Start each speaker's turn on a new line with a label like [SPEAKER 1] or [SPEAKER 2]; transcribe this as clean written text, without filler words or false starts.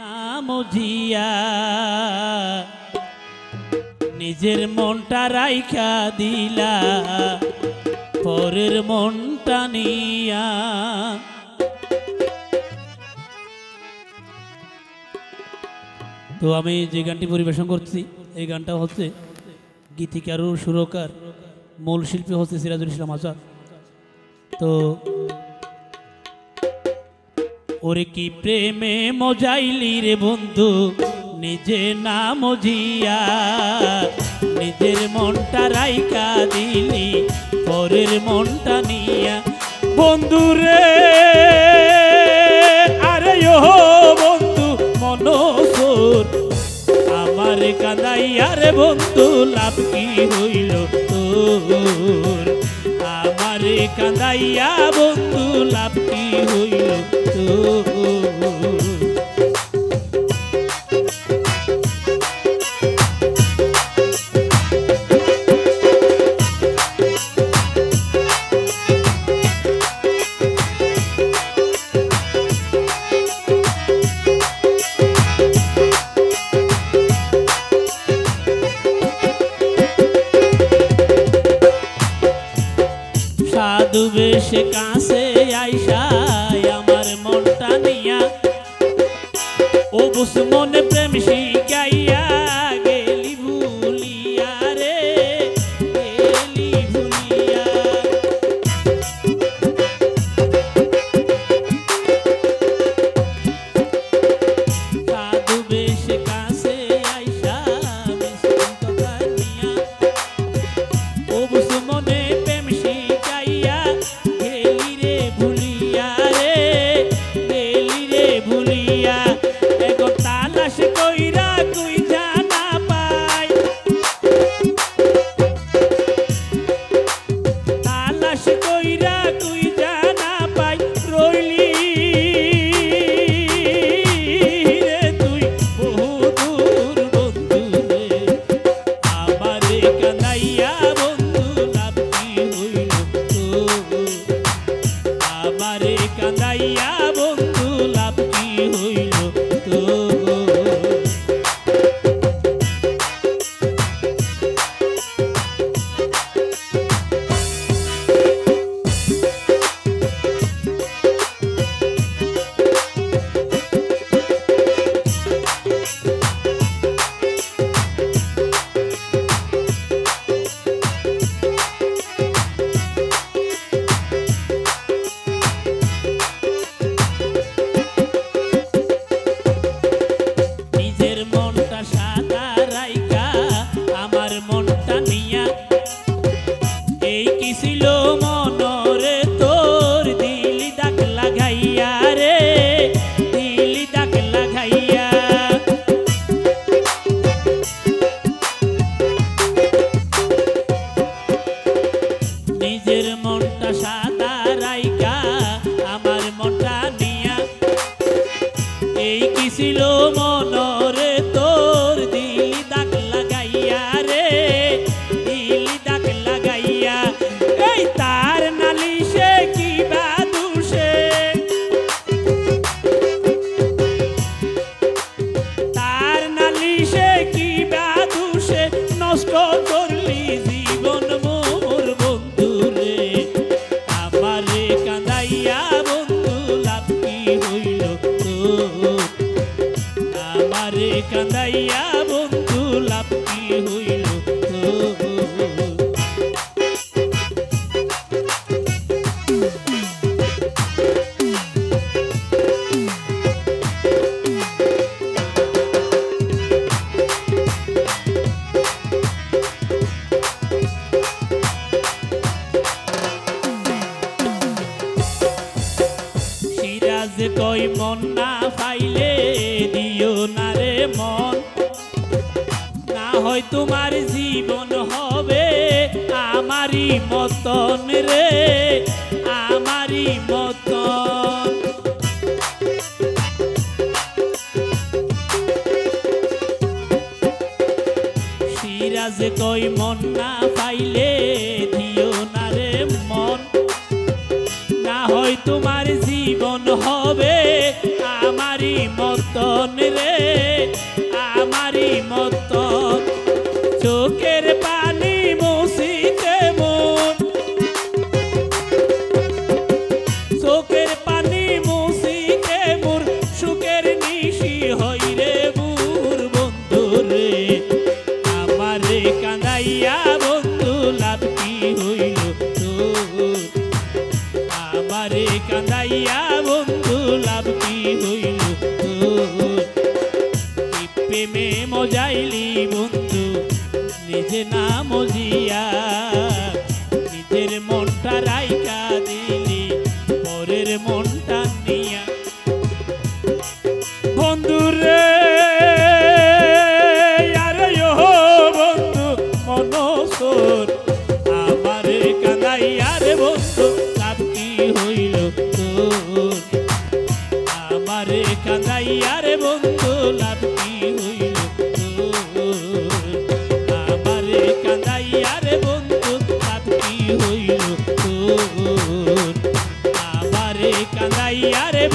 [SPEAKER 1] নাম জিয়া নিজের মনটা রাইখা দিলা পরের মনটা নিয়া। তো আমি যে গানটি পরিবেশন করছি এই গানটা হচ্ছে গীতিকার ও সুরকার মূল শিল্পী হচ্ছে সিরাজুল ইসলাম আজাদ। তো ওরে কি প্রেমে মজাইলি রে বন্ধু নিজে না মজিয়া নিজের মনটা রাইকা দিলি পরের মনটা নিয়া। বন্ধু রে আরে ও বন্ধু মনসুর আমার কাঁদাইয়া রে বন্ধু লাভ কি হইল তোর আমার কাঁদাইয়া বন্ধু লাভ কি হইল তোর। সাধু বেশে কাছে আইসা আমার মনটা নিয়া ও বুস মনে প্রেম শিখাইয়া গেলি ভুলিয়া রে গেলি ভুলিয়া। সাধু বেশে কাছে আইসা কথা নিয়া ও বুস মনে প্রেম কাঁদাইয়া বন্ধু লাভ কি হইল ছিল মনরে তোর দিলি দাগ লাগাইয়া রে দিলি দাগ লাগাইয়া। এই তার নালিশে কি বাদুষে তার নালিশে কি বাদুষে নষ্ট করলি জীবন মোর বন্ধু রে আমারে কাঁদাইয়া বন্ধু লাভ কি হইল আমারে কাঁদাইয়া বন্ধু লাভ কি হইল সিরাজ কই মন না পাইলে দিও না রে মন না হয় তোমার জীবন হবে আমারই মতন রে আমারই মতন। সিরাজ কই মন না পাইলে দিও না রে মন না হয় তোমার জীবন হবে আমারই মতন আমারে কাঁদাইয়া রে বন্ধু লাভ কি হইল তোর আমারে কাঁদাইয়া রে বন্ধু লাভ কি হইল তোর আমারে কাঁদাইয়া রে